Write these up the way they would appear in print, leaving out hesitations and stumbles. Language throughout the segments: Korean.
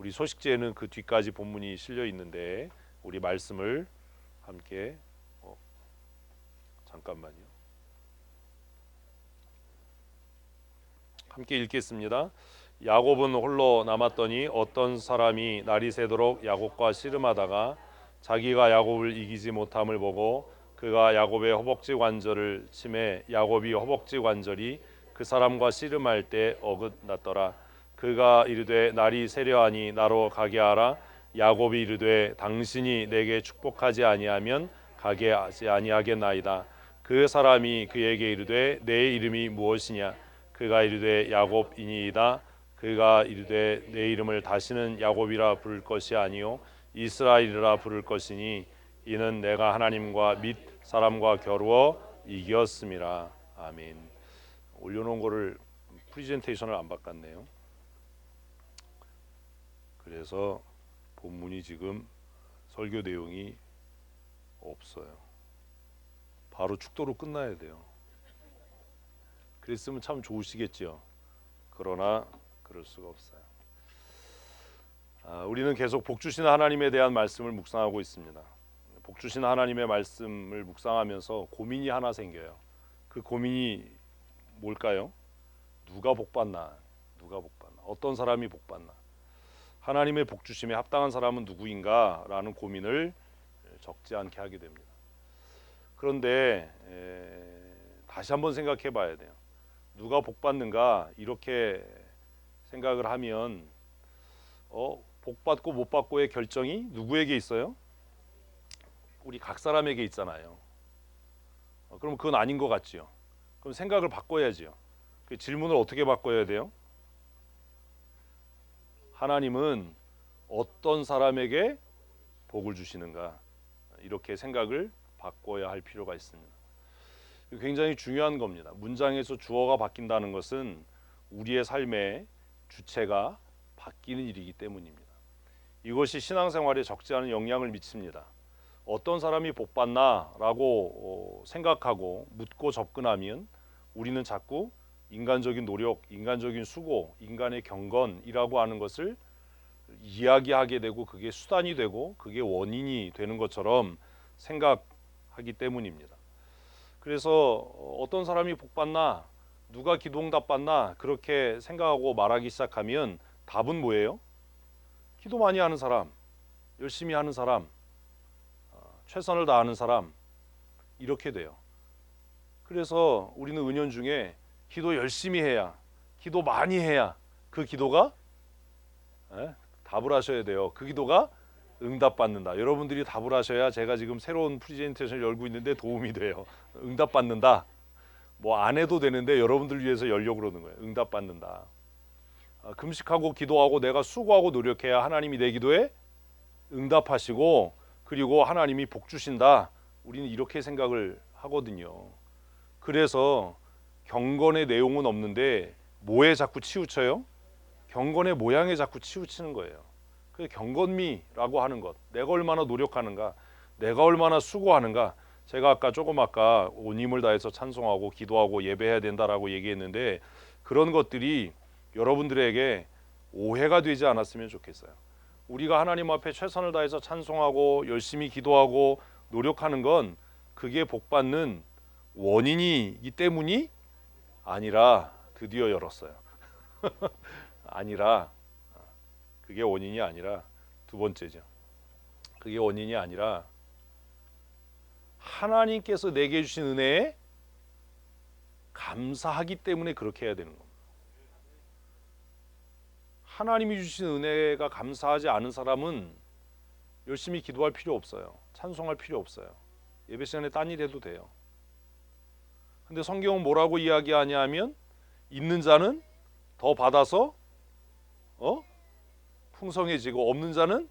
우리 소식지에는 그 뒤까지 본문이 실려 있는데 우리 말씀을 함께 잠깐만요. 함께 읽겠습니다. 야곱은 홀로 남았더니 어떤 사람이 날이 새도록 야곱과 씨름하다가 자기가 야곱을 이기지 못함을 보고 그가 야곱의 허벅지 관절을 치매 야곱이 허벅지 관절이 그 사람과 씨름할 때 어긋났더라. 그가 이르되 날이 새려하니 나로 가게 하라. 야곱이 이르되 당신이 내게 축복하지 아니하면 가게 하지 아니하겠나이다. 그 사람이 그에게 이르되 내 이름이 무엇이냐. 그가 이르되 야곱이니이다. 그가 이르되 내 이름을 다시는 야곱이라 부를 것이 아니요 이스라엘이라 부를 것이니 이는 내가 하나님과 및 사람과 겨루어 이겼음이라. 아멘. 올려놓은 거를 프리젠테이션을 안 바꿨네요. 그래서 본문이 지금 설교 내용이 없어요. 바로 축도로 끝나야 돼요. 그랬으면 참 좋으시겠죠. 그러나 그럴 수가 없어요. 우리는 계속 복 주시는 하나님에 대한 말씀을 묵상하고 있습니다. 복 주시는 하나님의 말씀을 묵상하면서 고민이 하나 생겨요. 그 고민이 뭘까요? 누가 복 받나? 누가 복 받나? 어떤 사람이 복 받나? 하나님의 복 주심에 합당한 사람은 누구인가라는 고민을 적지 않게 하게 됩니다. 그런데 다시 한번 생각해 봐야 돼요. 누가 복 받는가 이렇게 생각을 하면 복 받고 못 받고의 결정이 누구에게 있어요? 우리 각 사람에게 있잖아요. 그럼 그건 아닌 것 같지요. 그럼 생각을 바꿔야지요. 그 질문을 어떻게 바꿔야 돼요? 하나님은 어떤 사람에게 복을 주시는가? 이렇게 생각을 바꿔야 할 필요가 있습니다. 굉장히 중요한 겁니다. 문장에서 주어가 바뀐다는 것은 우리의 삶의 주체가 바뀌는 일이기 때문입니다. 이것이 신앙생활에 적지 않은 영향을 미칩니다. 어떤 사람이 복 받나라고 생각하고 묻고 접근하면 우리는 자꾸 인간적인 노력, 인간적인 수고, 인간의 경건이라고 하는 것을 이야기하게 되고 그게 수단이 되고 그게 원인이 되는 것처럼 생각하기 때문입니다. 그래서 어떤 사람이 복 받나, 누가 기도응답 받나 그렇게 생각하고 말하기 시작하면 답은 뭐예요? 기도 많이 하는 사람, 열심히 하는 사람, 최선을 다하는 사람 이렇게 돼요. 그래서 우리는 은연중에 기도 열심히 해야, 기도 많이 해야 그 기도가 답을 하셔야 돼요. 그 기도가 응답받는다. 여러분들이 답을 하셔야 제가 지금 새로운 프리젠테이션을 열고 있는데 도움이 돼요. 응답받는다. 뭐 안 해도 되는데 여러분들 위해서 열려고 그러는 거예요. 응답받는다. 금식하고 기도하고 내가 수고하고 노력해야 하나님이 내 기도에 응답하시고 그리고 하나님이 복 주신다. 우리는 이렇게 생각을 하거든요. 그래서 경건의 내용은 없는데 뭐에 자꾸 치우쳐요? 경건의 모양에 자꾸 치우치는 거예요. 그 경건미라고 하는 것, 내가 얼마나 노력하는가, 내가 얼마나 수고하는가. 제가 아까 온 힘을 다해서 찬송하고 기도하고 예배해야 된다라고 얘기했는데 그런 것들이 여러분들에게 오해가 되지 않았으면 좋겠어요. 우리가 하나님 앞에 최선을 다해서 찬송하고 열심히 기도하고 노력하는 건 그게 복받는 원인이기 때문이 아니라 드디어 열었어요. 아니라 그게 원인이 아니라 두 번째죠. 그게 원인이 아니라 하나님께서 내게 주신 은혜에 감사하기 때문에 그렇게 해야 되는 겁니다. 하나님이 주신 은혜가 감사하지 않은 사람은 열심히 기도할 필요 없어요. 찬송할 필요 없어요. 예배 시간에 딴 일 해도 돼요. 근데 성경은 뭐라고 이야기하냐 하면 있는 자는 더 받아서 풍성해지고 없는 자는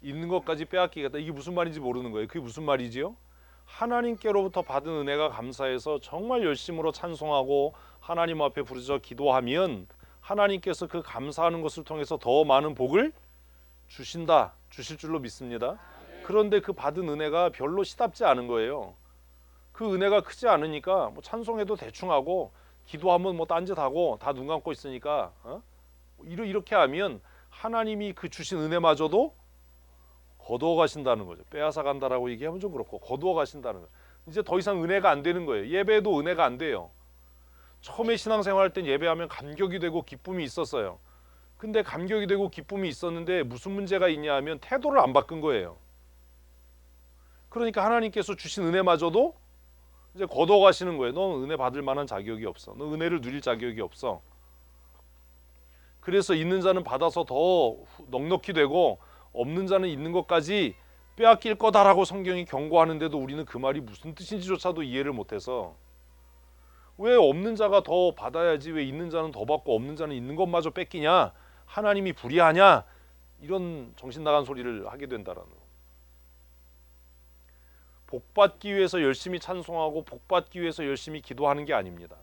있는 것까지 빼앗기겠다. 이게 무슨 말인지 모르는 거예요. 그게 무슨 말이지요? 하나님께로부터 받은 은혜가 감사해서 정말 열심으로 찬송하고 하나님 앞에 부르짖어 기도하면 하나님께서 그 감사하는 것을 통해서 더 많은 복을 주실 줄로 믿습니다. 그런데 그 받은 은혜가 별로 시답지 않은 거예요. 그 은혜가 크지 않으니까 뭐 찬송해도 대충 하고 기도하면 뭐 딴짓하고 다 눈 감고 있으니까 이렇게 하면 하나님이 그 주신 은혜마저도 거두어 가신다는 거죠. 빼앗아 간다라고 얘기하면 좀 그렇고 거두어 가신다는 거예요. 이제 더 이상 은혜가 안 되는 거예요. 예배도 은혜가 안 돼요. 처음에 신앙생활 할 땐 예배하면 감격이 되고 기쁨이 있었어요. 근데 감격이 되고 기쁨이 있었는데 무슨 문제가 있냐 하면 태도를 안 바꾼 거예요. 그러니까 하나님께서 주신 은혜마저도 이제 거두어 가시는 거예요. 넌 은혜 받을 만한 자격이 없어. 너 은혜를 누릴 자격이 없어. 그래서 있는 자는 받아서 더 넉넉히 되고 없는 자는 있는 것까지 빼앗길 거다라고 성경이 경고하는데도 우리는 그 말이 무슨 뜻인지조차도 이해를 못해서 왜 없는 자가 더 받아야지 왜 있는 자는 더 받고 없는 자는 있는 것마저 뺏기냐, 하나님이 불의하냐, 이런 정신 나간 소리를 하게 된다라는 거. 복 받기 위해서 열심히 찬송하고 복 받기 위해서 열심히 기도하는 게 아닙니다.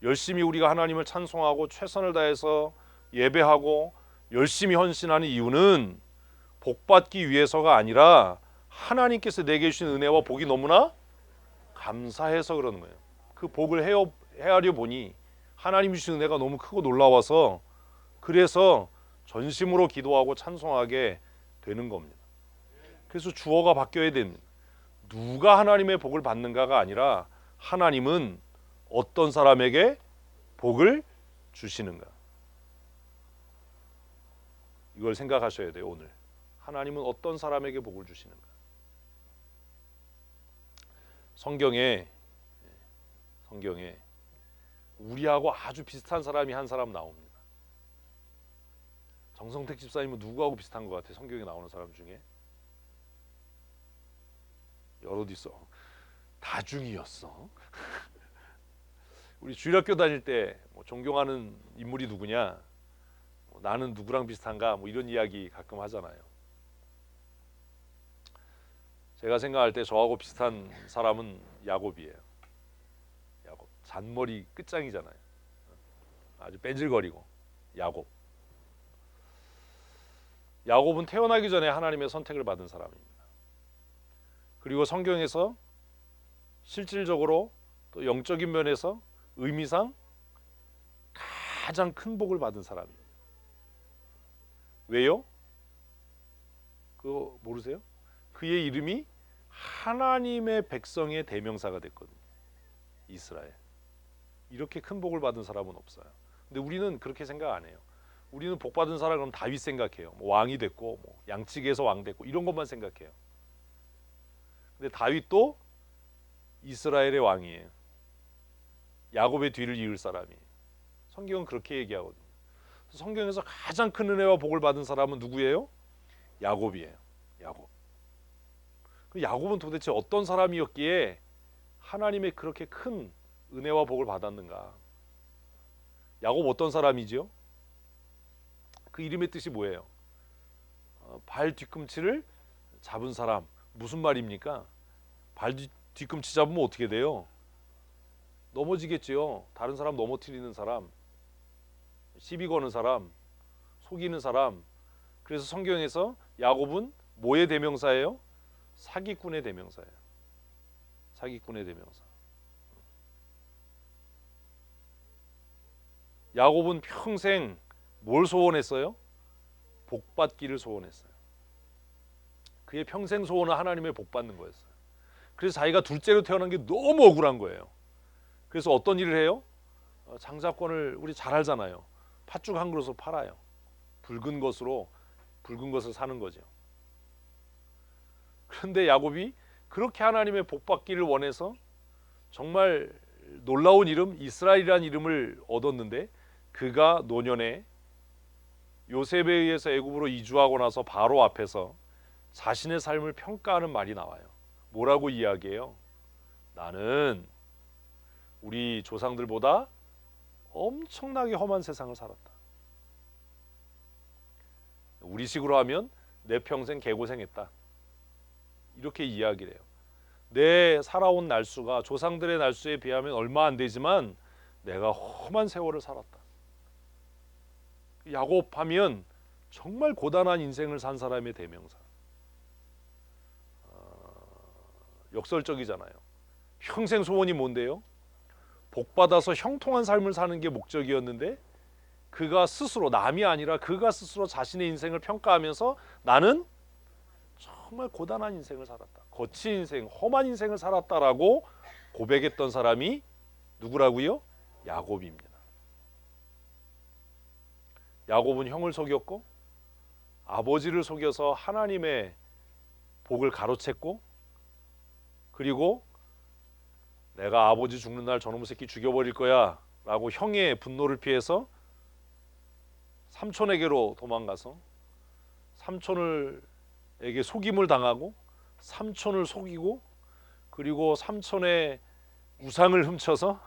열심히 우리가 하나님을 찬송하고 최선을 다해서 예배하고 열심히 헌신하는 이유는 복 받기 위해서가 아니라 하나님께서 내게 주신 은혜와 복이 너무나 감사해서 그러는 거예요. 그 복을 헤아려 보니 하나님 주신 은혜가 너무 크고 놀라워서 그래서 전심으로 기도하고 찬송하게 되는 겁니다. 그래서 주어가 바뀌어야 됩니다. 누가 하나님의 복을 받는가가 아니라 하나님은 어떤 사람에게 복을 주시는가. 이걸 생각하셔야 돼요. 오늘 하나님은 어떤 사람에게 복을 주시는가. 성경에 우리하고 아주 비슷한 사람이 한 사람 나옵니다. 정성택 집사님은 누구하고 비슷한 것 같아요? 성경에 나오는 사람 중에 여럿 있어. 다중이었어. 우리 주일학교 다닐 때 존경하는 인물이 누구냐, 나는 누구랑 비슷한가, 이런 이야기 가끔 하잖아요. 제가 생각할 때 저하고 비슷한 사람은 야곱이에요. 야곱, 잔머리 끝장이잖아요. 아주 뺀질거리고. 야곱은 태어나기 전에 하나님의 선택을 받은 사람입니다. 그리고 성경에서 실질적으로 또 영적인 면에서 의미상 가장 큰 복을 받은 사람입니다. 왜요? 그거 모르세요? 그의 이름이 하나님의 백성의 대명사가 됐거든요. 이스라엘. 이렇게 큰 복을 받은 사람은 없어요. 근데 우리는 그렇게 생각 안 해요. 우리는 복 받은 사람 그럼 다윗 생각해요. 왕이 됐고 양치기에서 왕 됐고 이런 것만 생각해요. 근데 다윗도 이스라엘의 왕이에요. 야곱의 뒤를 이을 사람이에요. 성경은 그렇게 얘기하거든요. 성경에서 가장 큰 은혜와 복을 받은 사람은 누구예요? 야곱이에요. 야곱. 그 야곱은 도대체 어떤 사람이었기에 하나님의 그렇게 큰 은혜와 복을 받았는가? 야곱 어떤 사람이지요? 그 이름의 뜻이 뭐예요? 발 뒤꿈치를 잡은 사람. 무슨 말입니까? 발 뒤꿈치 잡으면 어떻게 돼요? 넘어지겠지요. 다른 사람 넘어뜨리는 사람, 시비 거는 사람, 속이는 사람. 그래서 성경에서 야곱은 뭐의 대명사예요? 사기꾼의 대명사예요. 사기꾼의 대명사. 야곱은 평생 뭘 소원했어요? 복 받기를 소원했어요. 그의 평생 소원은 하나님의 복 받는 거였어요. 그래서 자기가 둘째로 태어난 게 너무 억울한 거예요. 그래서 어떤 일을 해요? 장자권을 우리 잘 알잖아요. 팥죽 한 그릇을 팔아요. 붉은 것을 사는 거죠. 그런데 야곱이 그렇게 하나님의 복 받기를 원해서 정말 놀라운 이름 이스라엘이라는 이름을 얻었는데 그가 노년에 요셉에 의해서 애굽으로 이주하고 나서 바로 앞에서 자신의 삶을 평가하는 말이 나와요. 뭐라고 이야기해요? 나는 우리 조상들보다 엄청나게 험한 세상을 살았다. 우리식으로 하면 내 평생 개고생했다. 이렇게 이야기를 해요. 내 살아온 날수가 조상들의 날수에 비하면 얼마 안 되지만 내가 험한 세월을 살았다. 야곱하면 정말 고단한 인생을 산 사람의 대명사. 역설적이잖아요. 평생 소원이 뭔데요? 복 받아서 형통한 삶을 사는 게 목적이었는데 그가 스스로, 남이 아니라 그가 스스로 자신의 인생을 평가하면서 나는 정말 고단한 인생을 살았다, 거친 인생, 험한 인생을 살았다라고 고백했던 사람이 누구라고요? 야곱입니다. 야곱은 형을 속였고 아버지를 속여서 하나님의 복을 가로챘고, 그리고 내가 아버지 죽는 날 저놈의 새끼 죽여버릴 거야 라고 형의 분노를 피해서 삼촌에게로 도망가서 삼촌에게 속임을 당하고 삼촌을 속이고, 그리고 삼촌의 우상을 훔쳐서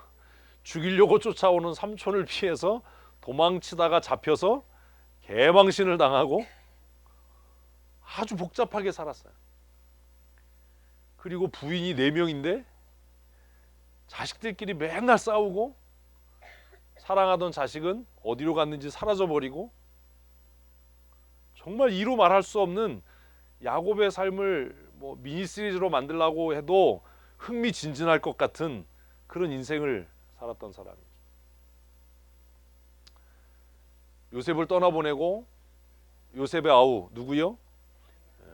죽이려고 쫓아오는 삼촌을 피해서 도망치다가 잡혀서 개망신을 당하고 아주 복잡하게 살았어요. 그리고 부인이 4명인데 자식들끼리 맨날 싸우고, 사랑하던 자식은 어디로 갔는지 사라져버리고, 정말 이루 말할 수 없는 야곱의 삶을 뭐 미니 시리즈로 만들려고 해도 흥미진진할 것 같은 그런 인생을 살았던 사람이죠. 요셉을 떠나보내고 요셉의 아우 누구요?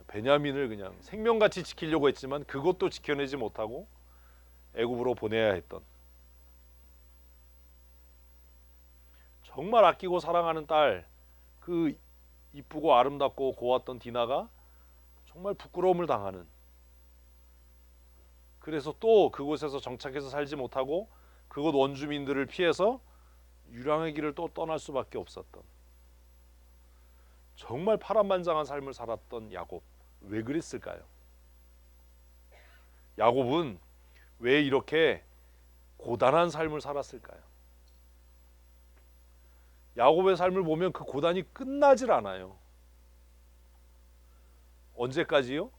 베냐민을 그냥 생명같이 지키려고 했지만 그것도 지켜내지 못하고 애굽으로 보내야 했던, 정말 아끼고 사랑하는 딸, 그 이쁘고 아름답고 고왔던 디나가 정말 부끄러움을 당하는, 그래서 또 그곳에서 정착해서 살지 못하고 그곳 원주민들을 피해서 유랑의 길을 또 떠날 수밖에 없었던, 정말 파란만장한 삶을 살았던 야곱. 왜 그랬을까요? 야곱은 왜 이렇게 고단한 삶을 살았을까요? 야곱의 삶을 보면 그 고단이 끝나질 않아요. 언제까지요?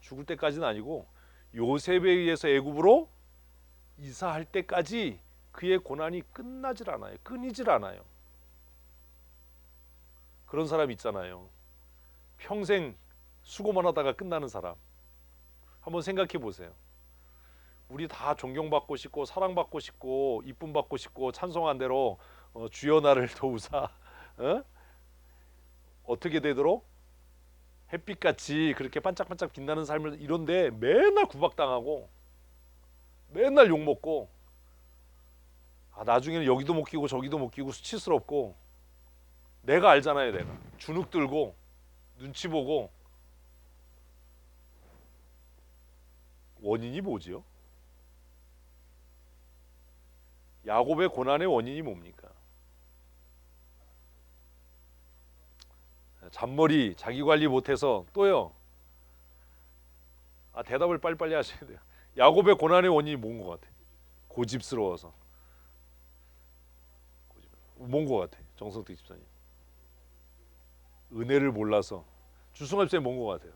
죽을 때까지는 아니고 요셉에 의해서 애굽으로 이사할 때까지 그의 고난이 끝나질 않아요. 끊이질 않아요. 그런 사람 있잖아요. 평생 수고만 하다가 끝나는 사람. 한번 생각해 보세요. 우리 다 존경받고 싶고 사랑받고 싶고 이쁨 받고 싶고 찬송한 대로 주여 나를 도우사, 어떻게 되도록 햇빛같이 그렇게 반짝반짝 빛나는 삶을, 이런데 맨날 구박당하고 맨날 욕먹고, 나중에는 여기도 못 끼고 저기도 못 끼고 수치스럽고, 내가 알잖아요. 내가 주눅 들고 눈치 보고. 원인이 뭐지요? 야곱의 고난의 원인이 뭡니까? 잔머리, 자기 관리 못해서. 또요? 대답을 빨리빨리 하셔야 돼요. 야곱의 고난의 원인이 뭔 것 같아? 고집스러워서. 뭔 것 같아? 정성택 집사님. 은혜를 몰라서. 주승환 집사님 뭔 것 같아요?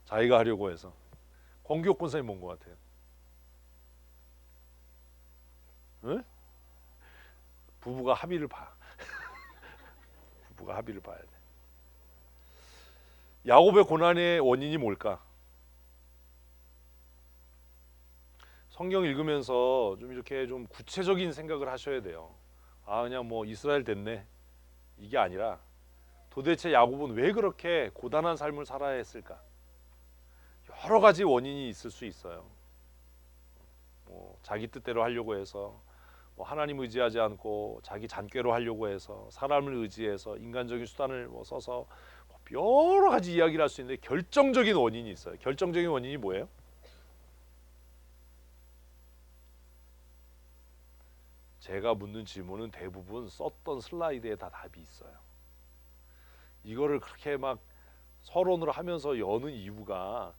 자기가 하려고 해서. 권기옥 권사님 뭔 것 같아요? 응? 부부가 합의를 봐. 부부가 합의를 봐야 돼. 야곱의 고난의 원인이 뭘까? 성경 읽으면서 좀 이렇게 좀 구체적인 생각을 하셔야 돼요. 그냥 뭐 이스라엘 됐네, 이게 아니라 도대체 야곱은 왜 그렇게 고단한 삶을 살아야 했을까? 여러 가지 원인이 있을 수 있어요. 뭐 자기 뜻대로 하려고 해서, 뭐 하나님 의지하지 않고 자기 잔꾀로 하려고 해서, 사람을 의지해서 인간적인 수단을 써서, 여러 가지 이야기를 할 수 있는데 결정적인 원인이 있어요. 결정적인 원인이 뭐예요? 제가 묻는 질문은 대부분 썼던 슬라이드에 다 답이 있어요. 이거를 그렇게 막 서론을 하면서 여는 이유가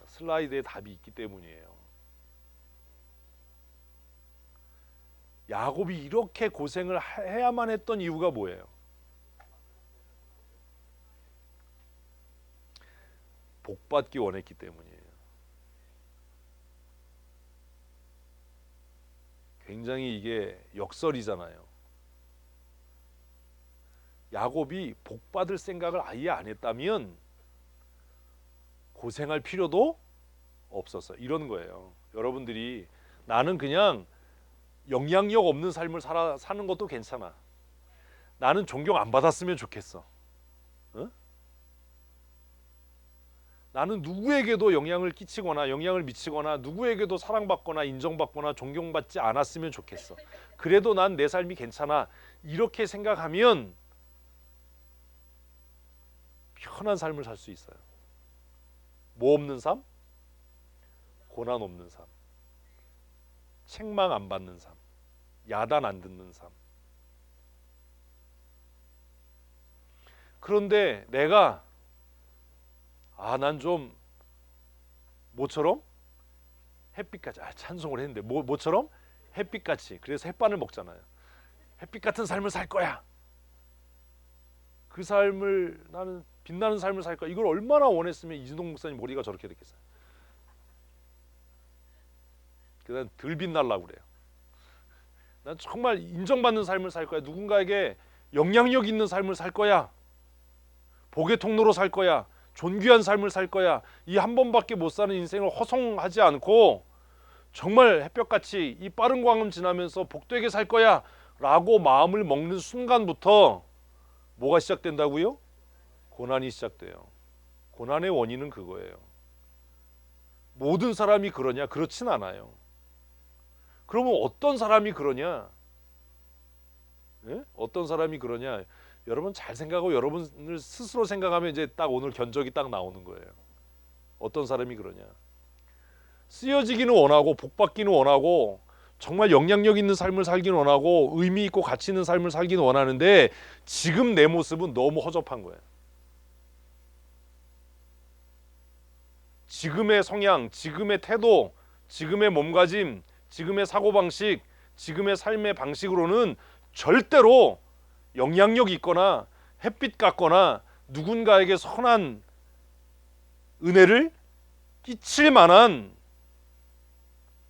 슬라이드에 답이 있기 때문이에요. 야곱이 이렇게 고생을 해야만 했던 이유가 뭐예요? 복받기 원했기 때문이에요. 굉장히 이게 역설이잖아요. 야곱이 복받을 생각을 아예 안 했다면 고생할 필요도 없었어요. 이런 거예요. 여러분들이 나는 그냥 영향력 없는 삶을 사는 것도 괜찮아. 나는 존경 안 받았으면 좋겠어. 어? 나는 누구에게도 영향을 끼치거나 영향을 미치거나 누구에게도 사랑받거나 인정받거나 존경받지 않았으면 좋겠어. 그래도 난 내 삶이 괜찮아. 이렇게 생각하면 편한 삶을 살 수 있어요. 뭐 없는 삶? 고난 없는 삶. 책망 안 받는 삶. 야단 안 듣는 삶. 그런데 내가 난 좀 모처럼 햇빛같이 찬송을 했는데 모처럼 햇빛같이, 그래서 햇반을 먹잖아요. 햇빛 같은 삶을 살 거야. 그 삶을, 나는 빛나는 삶을 살 거야. 이걸 얼마나 원했으면 이진동 목사님 머리가 저렇게 됐겠어요. 그냥 덜 빛날라고 그래요. 난 정말 인정받는 삶을 살 거야. 누군가에게 영향력 있는 삶을 살 거야. 복의 통로로 살 거야. 존귀한 삶을 살 거야. 이 한 번밖에 못 사는 인생을 허송하지 않고 정말 햇볕같이 이 빠른 광음 지나면서 복되게 살 거야 라고 마음을 먹는 순간부터 뭐가 시작된다고요? 고난이 시작돼요. 고난의 원인은 그거예요. 모든 사람이 그러냐? 그렇진 않아요. 그러면 어떤 사람이 그러냐? 예? 어떤 사람이 그러냐? 여러분 잘 생각하고 여러분을 스스로 생각하면 이제 딱 오늘 견적이 딱 나오는 거예요. 어떤 사람이 그러냐? 쓰여지기는 원하고 복받기는 원하고 정말 영향력 있는 삶을 살기는 원하고 의미 있고 가치 있는 삶을 살기는 원하는데 지금 내 모습은 너무 허접한 거예요. 지금의 성향, 지금의 태도, 지금의 몸가짐, 지금의 사고방식, 지금의 삶의 방식으로는 절대로 영향력 있거나 햇빛 같거나 누군가에게 선한 은혜를 끼칠 만한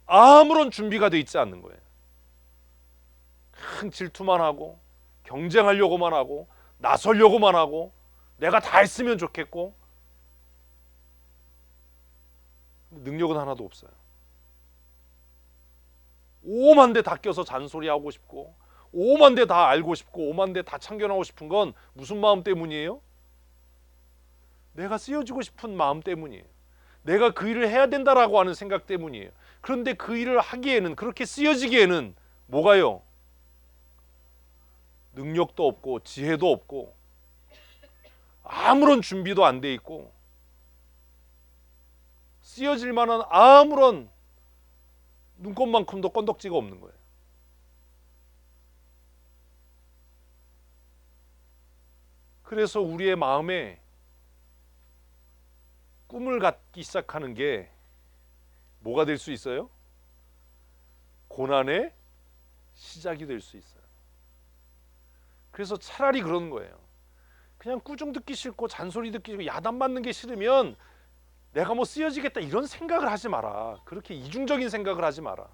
아무런 준비가 돼 있지 않는 거예요. 큰 질투만 하고 경쟁하려고만 하고 나서려고만 하고 내가 다 했으면 좋겠고 능력은 하나도 없어요. 오만 대 다 껴서 잔소리하고 싶고 오만 대 다 알고 싶고 오만 대 다 참견하고 싶은 건 무슨 마음 때문이에요? 내가 쓰여지고 싶은 마음 때문이에요. 내가 그 일을 해야 된다라고 하는 생각 때문이에요. 그런데 그 일을 하기에는, 그렇게 쓰여지기에는 뭐가요? 능력도 없고 지혜도 없고 아무런 준비도 안 돼 있고 쓰여질 만한 아무런 눈곱만큼도 건덕지가 없는 거예요. 그래서 우리의 마음에 꿈을 갖기 시작하는 게 뭐가 될 수 있어요? 고난의 시작이 될 수 있어요. 그래서 차라리 그러는 거예요. 그냥 꾸중 듣기 싫고 잔소리 듣기 싫고 야단 맞는 게 싫으면 내가 뭐 쓰여지겠다 이런 생각을 하지 마라. 그렇게 이중적인 생각을 하지 마라.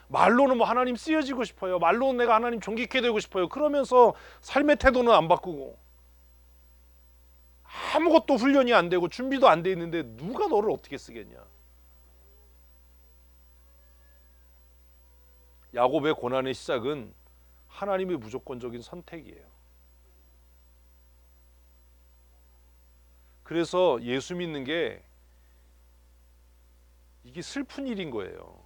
말로는 뭐 하나님 쓰여지고 싶어요. 말로는 내가 하나님 존귀케 되고 싶어요. 그러면서 삶의 태도는 안 바꾸고 아무것도 훈련이 안 되고 준비도 안 돼 있는데 누가 너를 어떻게 쓰겠냐. 야곱의 고난의 시작은 하나님의 무조건적인 선택이에요. 그래서 예수 믿는 게 이게 슬픈 일인 거예요.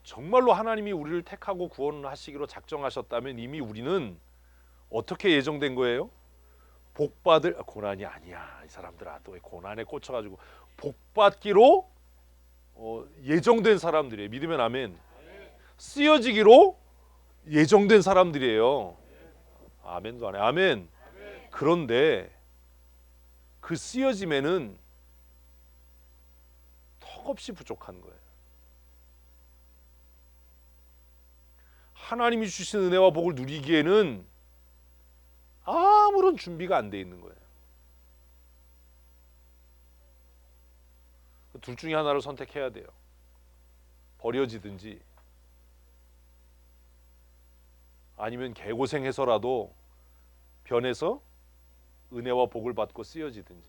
정말로 하나님이 우리를 택하고 구원하시기로 작정하셨다면 이미 우리는 어떻게 예정된 거예요? 복받을 고난이 아니야. 이 사람들아 또 고난에 꽂혀가지고 복받기로 예정된 사람들이에요. 믿으면 아멘. 쓰여지기로 예정된 사람들이에요. 아멘도 안 해. 아멘. 그런데 그 쓰여짐에는 턱없이 부족한 거예요. 하나님이 주신 은혜와 복을 누리기에는 아무런 준비가 안 돼 있는 거예요. 둘 중에 하나를 선택해야 돼요. 버려지든지 아니면 개고생해서라도 변해서 은혜와 복을 받고 쓰여지든지.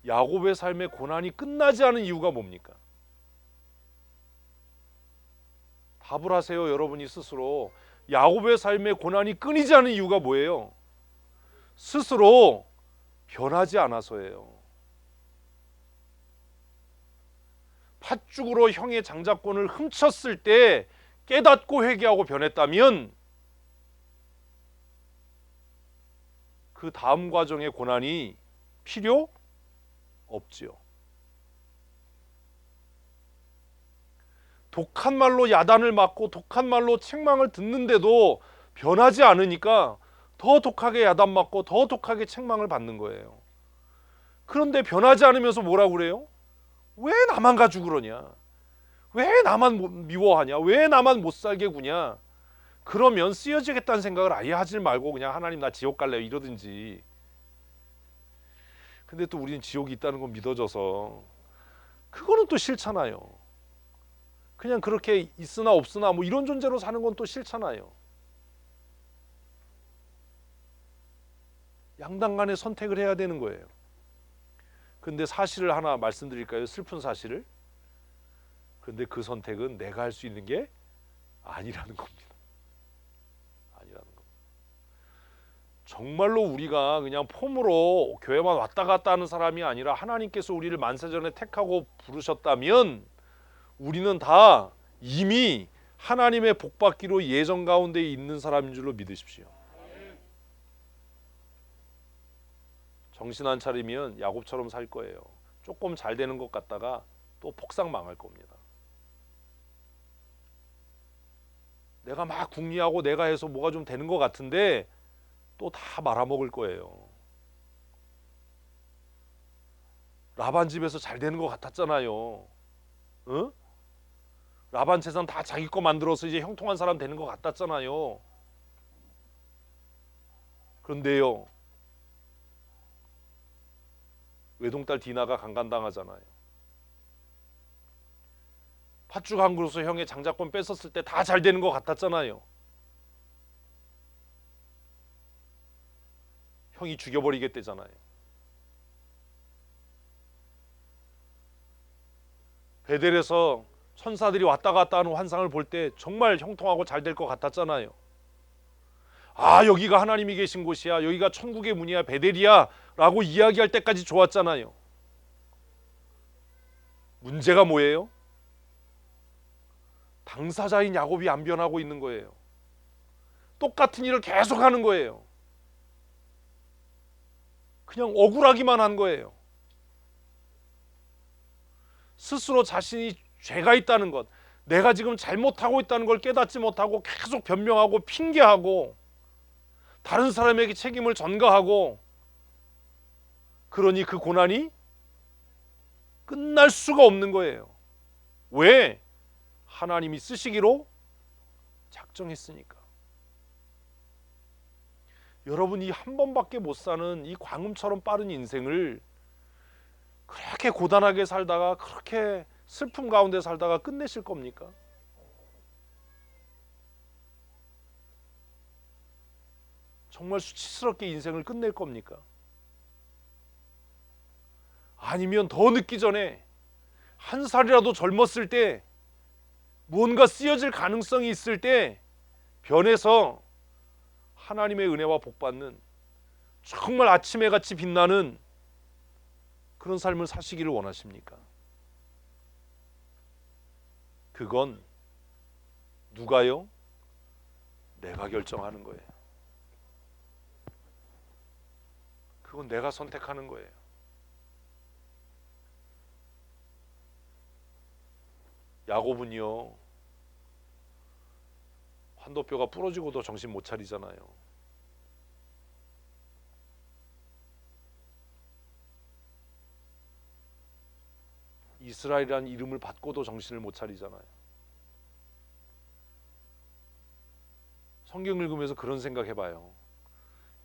야곱의 삶의 고난이 끝나지 않은 이유가 뭡니까? 답을 하세요, 여러분이 스스로. 야곱의 삶의 고난이 끊이지 않은 이유가 뭐예요? 스스로 변하지 않아서예요. 팥죽으로 형의 장자권을 훔쳤을 때 깨닫고 회개하고 변했다면 그 다음 과정의 고난이 필요 없지요. 독한 말로 야단을 맞고 독한 말로 책망을 듣는데도 변하지 않으니까 더 독하게 야단 맞고 더 독하게 책망을 받는 거예요. 그런데 변하지 않으면서 뭐라고 그래요? 왜 나만 가지고 그러냐? 왜 나만 미워하냐? 왜 나만 못 살게 구냐? 그러면 쓰여지겠다는 생각을 아예 하지 말고 그냥 하나님 나 지옥 갈래요 이러든지. 근데 또 우리는 지옥이 있다는 건 믿어져서 그거는 또 싫잖아요. 그냥 그렇게 있으나 없으나 뭐 이런 존재로 사는 건 또 싫잖아요. 양당 간에 선택을 해야 되는 거예요. 근데 사실을 하나 말씀드릴까요? 슬픈 사실을. 근데 그 선택은 내가 할 수 있는 게 아니라는 겁니다. 아니라는 겁니다. 정말로 우리가 그냥 폼으로 교회만 왔다 갔다 하는 사람이 아니라 하나님께서 우리를 만세전에 택하고 부르셨다면 우리는 다 이미 하나님의 복받기로 예정 가운데 있는 사람인 줄로 믿으십시오. 정신 안 차리면 야곱처럼 살 거예요. 조금 잘 되는 것 같다가 또 폭삭 망할 겁니다. 내가 막 궁리하고 내가 해서 뭐가 좀 되는 것 같은데 또 다 말아먹을 거예요. 라반 집에서 잘 되는 것 같았잖아요. 응? 라반 재산 다 자기 거 만들어서 이제 형통한 사람 되는 것 같았잖아요. 그런데요, 외동딸 디나가 강간당하잖아요. 팥죽 한 그릇으로 형의 장자권 뺏었을 때 다 잘 되는 것 같았잖아요. 형이 죽여버리겠대잖아요. 베델에서 천사들이 왔다 갔다 하는 환상을 볼 때 정말 형통하고 잘 될 것 같았잖아요. 아, 여기가 하나님이 계신 곳이야, 여기가 천국의 문이야, 베델이야 라고 이야기할 때까지 좋았잖아요. 문제가 뭐예요? 당사자인 야곱이 안 변하고 있는 거예요. 똑같은 일을 계속하는 거예요. 그냥 억울하기만 한 거예요. 스스로 자신이 죄가 있다는 것, 내가 지금 잘못하고 있다는 걸 깨닫지 못하고 계속 변명하고 핑계하고 다른 사람에게 책임을 전가하고, 그러니 그 고난이 끝날 수가 없는 거예요. 왜? 하나님이 쓰시기로 작정했으니까. 여러분이 한 번밖에 못 사는 이 광음처럼 빠른 인생을 그렇게 고단하게 살다가 그렇게 슬픔 가운데 살다가 끝내실 겁니까? 정말 수치스럽게 인생을 끝낼 겁니까? 아니면 더 늦기 전에 한 살이라도 젊었을 때 무언가 쓰여질 가능성이 있을 때 변해서 하나님의 은혜와 복받는 정말 아침에 같이 빛나는 그런 삶을 사시기를 원하십니까? 그건 누가요? 내가 결정하는 거예요. 그건 내가 선택하는 거예요. 야곱은요, 환도뼈가 부러지고도 정신 못 차리잖아요. 이스라엘이라는 이름을 받고도 정신을 못 차리잖아요. 성경 읽으면서 그런 생각 해봐요.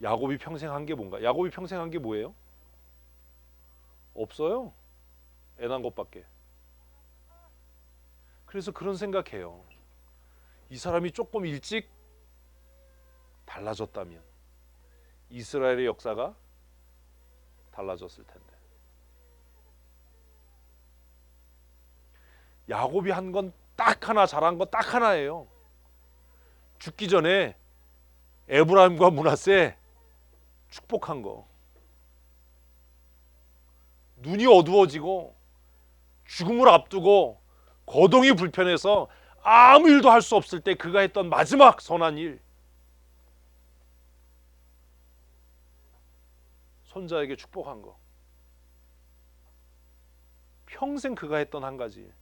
야곱이 평생 한 게 뭔가? 야곱이 평생 한 게 뭐예요? 없어요. 애 낳은 것밖에. 그래서 그런 생각해요. 이 사람이 조금 일찍 달라졌다면 이스라엘의 역사가 달라졌을 텐데. 야곱이 한 건 딱 하나, 잘한 거 딱 하나예요. 죽기 전에 에브라임과 므낫세 축복한 거. 눈이 어두워지고 죽음을 앞두고 거동이 불편해서 아무 일도 할 수 없을 때 그가 했던 마지막 선한 일, 손자에게 축복한 거. 평생 그가 했던 한 가지 일.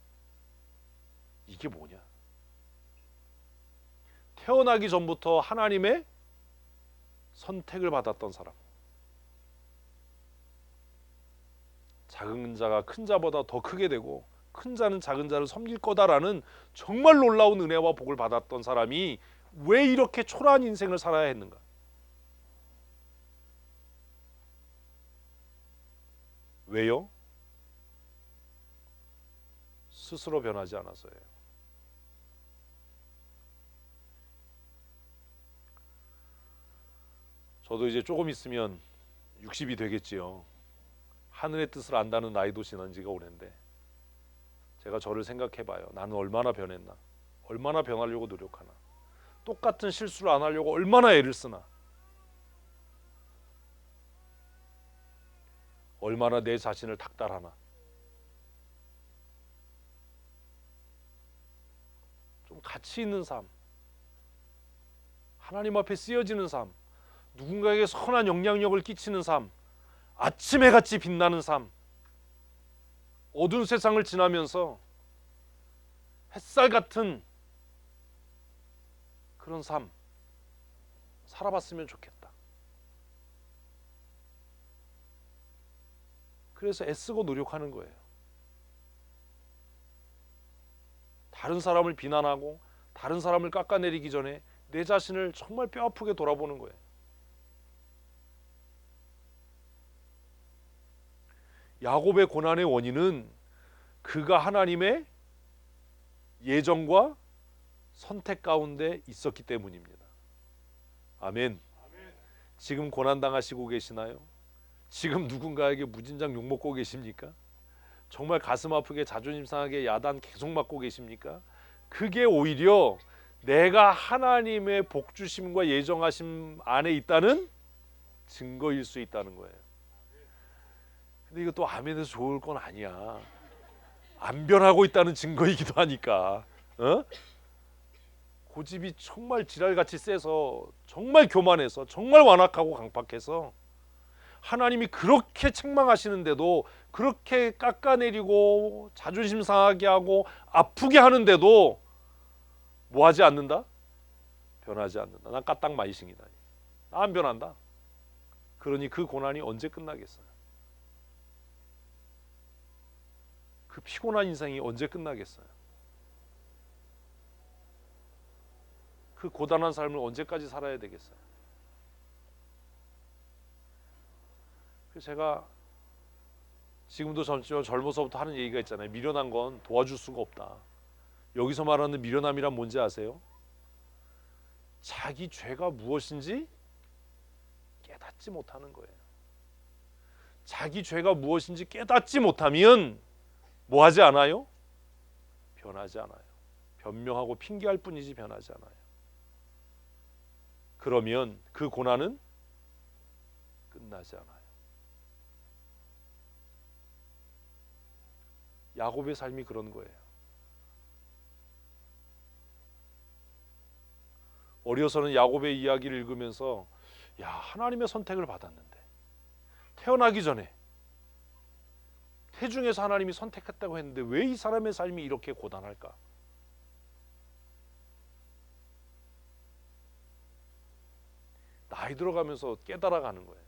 이게 뭐냐? 태어나기 전부터 하나님의 선택을 받았던 사람. 작은 자가 큰 자보다 더 크게 되고 큰 자는 작은 자를 섬길 거다라는 정말 놀라운 은혜와 복을 받았던 사람이 왜 이렇게 초라한 인생을 살아야 했는가? 왜요? 스스로 변하지 않아서예요. 저도 이제 조금 있으면 60이 되겠지요. 하늘의 뜻을 안다는 나이도 지난 지가 오랜데 제가 저를 생각해봐요. 나는 얼마나 변했나? 얼마나 변하려고 노력하나? 똑같은 실수를 안 하려고 얼마나 애를 쓰나? 얼마나 내 자신을 닥달하나? 좀 가치 있는 삶, 하나님 앞에 쓰여지는 삶, 누군가에게 선한 영향력을 끼치는 삶, 아침 해같이 빛나는 삶, 어두운 세상을 지나면서 햇살 같은 그런 삶 살아봤으면 좋겠다. 그래서 애쓰고 노력하는 거예요. 다른 사람을 비난하고 다른 사람을 깎아내리기 전에 내 자신을 정말 뼈아프게 돌아보는 거예요. 야곱의 고난의 원인은 그가 하나님의 예정과 선택 가운데 있었기 때문입니다. 아멘. 지금 고난 당하시고 계시나요? 지금 누군가에게 무진장 욕먹고 계십니까? 정말 가슴 아프게 자존심 상하게 야단 계속 맞고 계십니까? 그게 오히려 내가 하나님의 복 주심과 예정하심 안에 있다는 증거일 수 있다는 거예요. 근데 이거 또 아멘에서 좋을 건 아니야. 안 변하고 있다는 증거이기도 하니까. 고집이 정말 지랄같이 세서 정말 교만해서 정말 완악하고 강팍해서 하나님이 그렇게 책망하시는데도 그렇게 깎아내리고 자존심 상하게 하고 아프게 하는데도 뭐 하지 않는다? 변하지 않는다. 난 까딱 마이싱이다. 나 안 변한다. 그러니 그 고난이 언제 끝나겠어요? 그 피곤한 인생이 언제 끝나겠어요? 그 고단한 삶을 언제까지 살아야 되겠어요? 그래서 제가 지금도 젊어서부터 하는 얘기가 있잖아요. 미련한 건 도와줄 수가 없다. 여기서 말하는 미련함이란 뭔지 아세요? 자기 죄가 무엇인지 깨닫지 못하는 거예요. 자기 죄가 무엇인지 깨닫지 못하면 뭐 하지 않아요? 변하지 않아요. 변명하고 핑계할 뿐이지 변하지 않아요. 그러면 그 고난은 끝나지 않아요. 야곱의 삶이 그런 거예요. 어려서는 야곱의 이야기를 읽으면서 야, 하나님의 선택을 받았는데 태어나기 전에 태중에서 하나님이 선택했다고 했는데 왜 이 사람의 삶이 이렇게 고단할까? 나이 들어가면서 깨달아가는 거예요.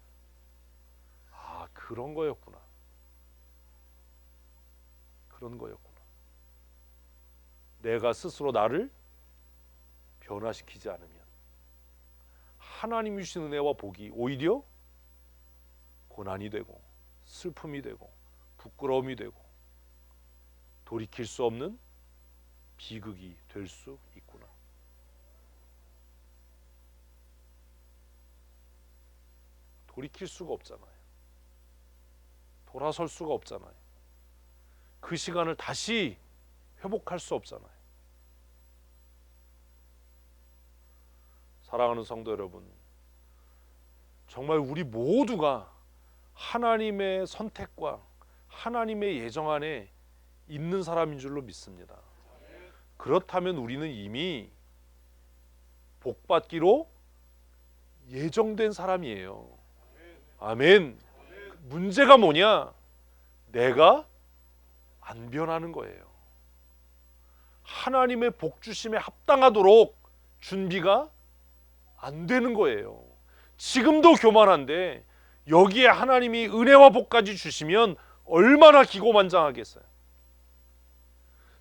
아, 그런 거였구나. 그런 거였구나. 내가 스스로 나를 변화시키지 않으면 하나님이 주신 은혜와 복이 오히려 고난이 되고 슬픔이 되고 부끄러움이 되고 돌이킬 수 없는 비극이 될 수 있구나. 돌이킬 수가 없잖아요. 돌아설 수가 없잖아요. 그 시간을 다시 회복할 수 없잖아요. 사랑하는 성도 여러분, 정말 우리 모두가 하나님의 선택과 하나님의 예정 안에 있는 사람인 줄로 믿습니다. 그렇다면 우리는 이미 복받기로 예정된 사람이에요. 아멘. 문제가 뭐냐? 내가 안 변하는 거예요. 하나님의 복 주심에 합당하도록 준비가 안 되는 거예요. 지금도 교만한데 여기에 하나님이 은혜와 복까지 주시면 얼마나 기고만장하겠어요.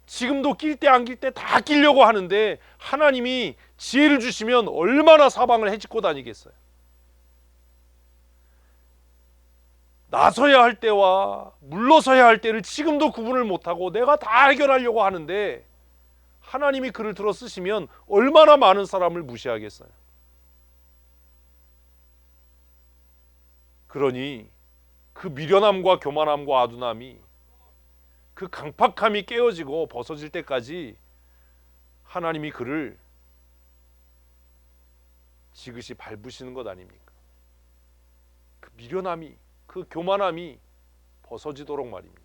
지금도 낄 때 안 낄 때 다 끼려고 하는데 하나님이 지혜를 주시면 얼마나 사방을 헤집고 다니겠어요. 나서야 할 때와 물러서야 할 때를 지금도 구분을 못하고 내가 다 해결하려고 하는데 하나님이 그를 들어 쓰시면 얼마나 많은 사람을 무시하겠어요. 그러니 그 미련함과 교만함과 아둔함이, 그 강팍함이 깨어지고 벗어질 때까지 하나님이 그를 지그시 밟으시는 것 아닙니까? 그 미련함이, 그 교만함이 벗어지도록 말입니다.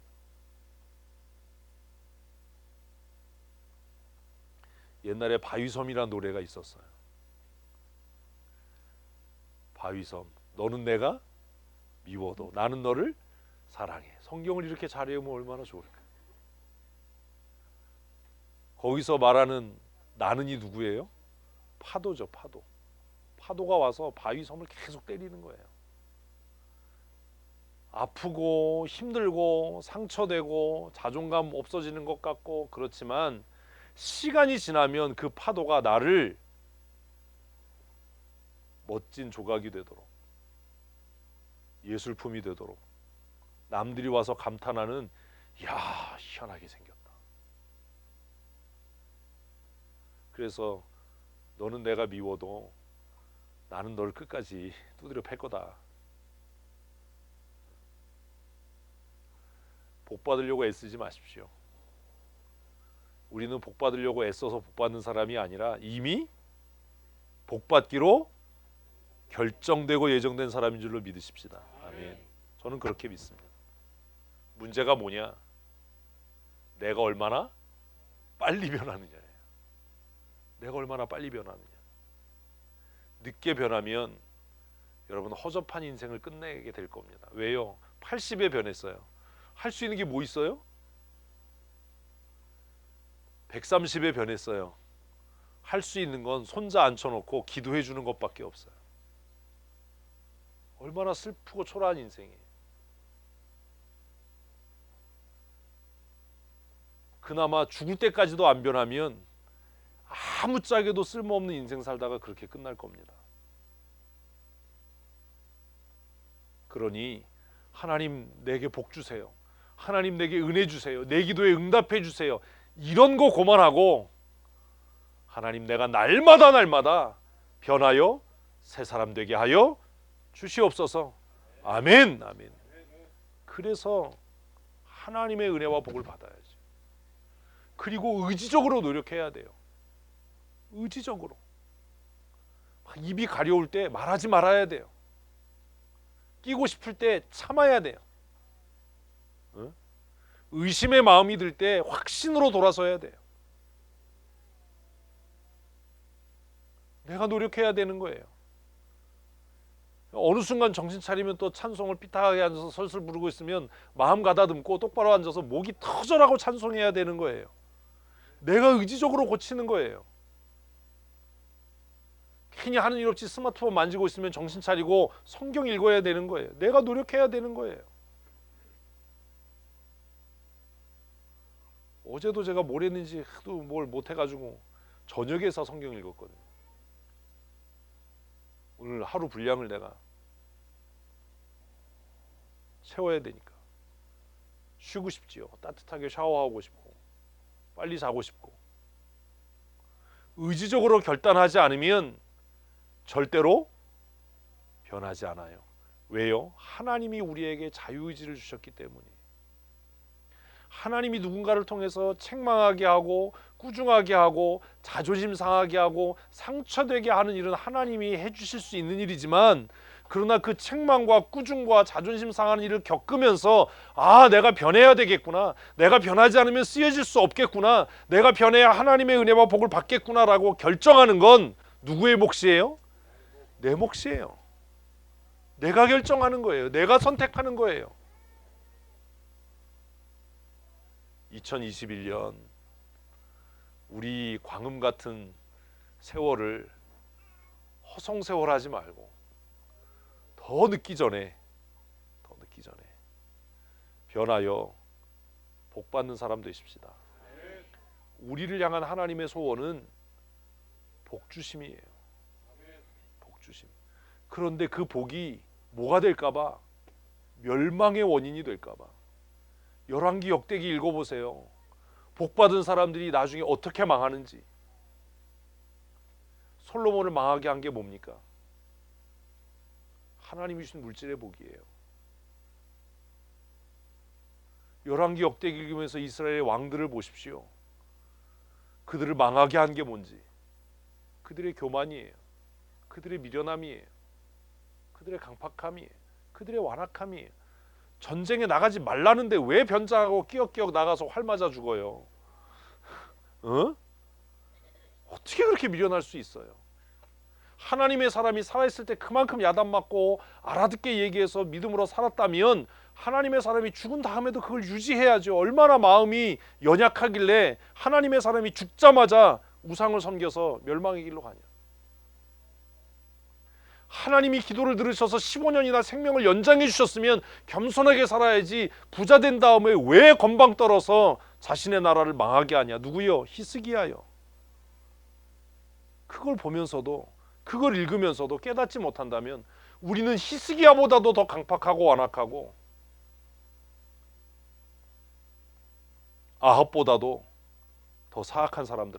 옛날에 바위섬이라는 노래가 있었어요. 바위섬, 너는 내가 미워도 나는 너를 사랑해. 성경을 이렇게 잘 외우면 얼마나 좋을까. 거기서 말하는 나는이 누구예요? 파도죠, 파도. 파도가 와서 바위섬을 계속 때리는 거예요. 아프고 힘들고 상처되고 자존감 없어지는 것 같고 그렇지만 시간이 지나면 그 파도가 나를 멋진 조각이 되도록, 예술품이 되도록, 남들이 와서 감탄하는, 이야 희한하게 생겼다. 그래서 너는 내가 미워도 나는 널 끝까지 두드려 팰 거다. 복 받으려고 애쓰지 마십시오. 우리는 복 받으려고 애써서 복 받는 사람이 아니라 이미 복 받기로 결정되고 예정된 사람인 줄로 믿으십시다. 아멘. 저는 그렇게 믿습니다. 문제가 뭐냐? 내가 얼마나 빨리 변하느냐예요. 내가 얼마나 빨리 변하느냐. 늦게 변하면 여러분 허접한 인생을 끝내게 될 겁니다. 왜요? 80에 변했어요. 할 수 있는 게 뭐 있어요? 130에 변했어요. 할 수 있는 건 손자 앉혀놓고 기도해 주는 것밖에 없어요. 얼마나 슬프고 초라한 인생이에요. 그나마 죽을 때까지도 안 변하면 아무짝에도 쓸모없는 인생 살다가 그렇게 끝날 겁니다. 그러니 하나님 내게 복 주세요. 하나님 내게 은혜 주세요. 내 기도에 응답해 주세요. 이런 거 고만하고 하나님 내가 날마다 날마다 변하여 새 사람 되게 하여 주시옵소서. 아멘. 아멘. 그래서 하나님의 은혜와 복을 받아야지. 그리고 의지적으로 노력해야 돼요. 의지적으로. 입이 가려울 때 말하지 말아야 돼요. 끼고 싶을 때 참아야 돼요. 의심의 마음이 들 때 확신으로 돌아서야 돼요. 내가 노력해야 되는 거예요. 어느 순간 정신 차리면 또 찬송을 삐딱하게 앉아서 설설 부르고 있으면 마음 가다듬고 똑바로 앉아서 목이 터져라고 찬송해야 되는 거예요. 내가 의지적으로 고치는 거예요. 괜히 하는 일 없이 스마트폰 만지고 있으면 정신 차리고 성경 읽어야 되는 거예요. 내가 노력해야 되는 거예요. 어제도 제가 뭘 했는지 하도 뭘 못해가지고 저녁에서 성경 읽었거든요. 오늘 하루 분량을 내가 채워야 되니까 쉬고 싶지요. 따뜻하게 샤워하고 싶고 빨리 자고 싶고. 의지적으로 결단하지 않으면 절대로 변하지 않아요. 왜요? 하나님이 우리에게 자유의지를 주셨기 때문에. 하나님이 누군가를 통해서 책망하게 하고 꾸중하게 하고 자존심 상하게 하고 상처되게 하는 일은 하나님이 해주실 수 있는 일이지만, 그러나 그 책망과 꾸중과 자존심 상하는 일을 겪으면서 내가 변해야 되겠구나, 내가 변하지 않으면 쓰여질 수 없겠구나, 내가 변해야 하나님의 은혜와 복을 받겠구나라고 결정하는 건 누구의 몫이에요? 내 몫이에요. 내가 결정하는 거예요. 내가 선택하는 거예요. 2021년 우리 광음 같은 세월을 허송세월하지 말고 더 늦기 전에 변하여 복받는 사람 되십시다. 우리를 향한 하나님의 소원은 복주심이에요. 복주심. 그런데 그 복이 뭐가 될까봐, 멸망의 원인이 될까봐. 열왕기 역대기 읽어보세요. 복받은 사람들이 나중에 어떻게 망하는지. 솔로몬을 망하게 한 게 뭡니까? 하나님이 주신 물질의 복이에요. 열왕기 역대기 읽으면서 이스라엘의 왕들을 보십시오. 그들을 망하게 한 게 뭔지. 그들의 교만이에요. 그들의 미련함이에요. 그들의 강팍함이에요. 그들의 완악함이에요. 전쟁에 나가지 말라는데 왜 변장하고 끼역끼역 나가서 활 맞아 죽어요? 어떻게 그렇게 미련할 수 있어요? 하나님의 사람이 살아있을 때 그만큼 야단 맞고 알아듣게 얘기해서 믿음으로 살았다면, 하나님의 사람이 죽은 다음에도 그걸 유지해야죠. 얼마나 마음이 연약하길래 하나님의 사람이 죽자마자 우상을 섬겨서 멸망의 길로 가냐. 하나님이 기도를 들으셔서 15년이나 생명을 연장해 주셨으면 겸손하게 살아야지, 부자 된 다음에 왜 건방 떨어서 자신의 나라를 망하게 하냐. 누구요? 히스기야요. 그걸 보면서도, 그걸 읽으면서도 깨닫지 못한다면 우리는 히스기야보다도 더 강팍하고 완악하고 아합보다도 더 사악한 사람들